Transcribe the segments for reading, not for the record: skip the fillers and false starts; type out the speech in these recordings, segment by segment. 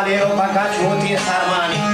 Valeu, Pacachute e Sarmani.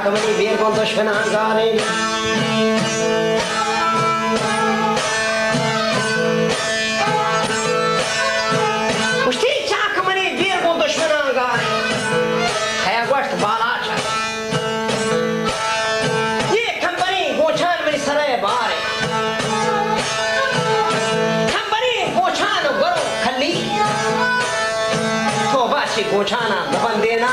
चाकमनी बेर को दुश्मना गारे उस्ती चाकमनी बेर को दुश्मना गारे है गोश्त बालाचा ये कंपनी गोछान मेरी सराय बारे कंपनी गोछान गरो खली तो बाशी गोछाना दबन देना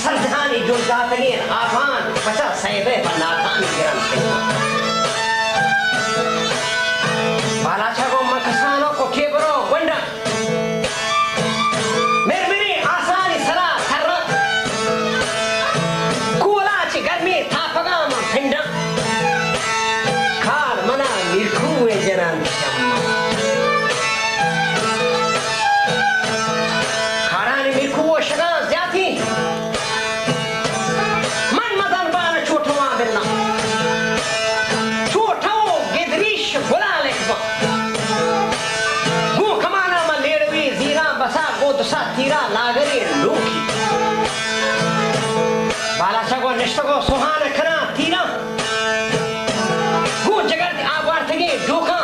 सरदानी जो जातनी आफान बचा सैबे बनातान गिरन बालाचा को मकसानो को केबरो वंडा मेरी आसानी सरा कर कुलाची गर्मी थापगा फिंडा खार मना मिरखुए जनान खारानी मिरखुओ शगा ज्याथी तीरा नागरी लूकी बालाचा को निष्ठ को सुहान खना तीरा गो जगत आवार थे डोका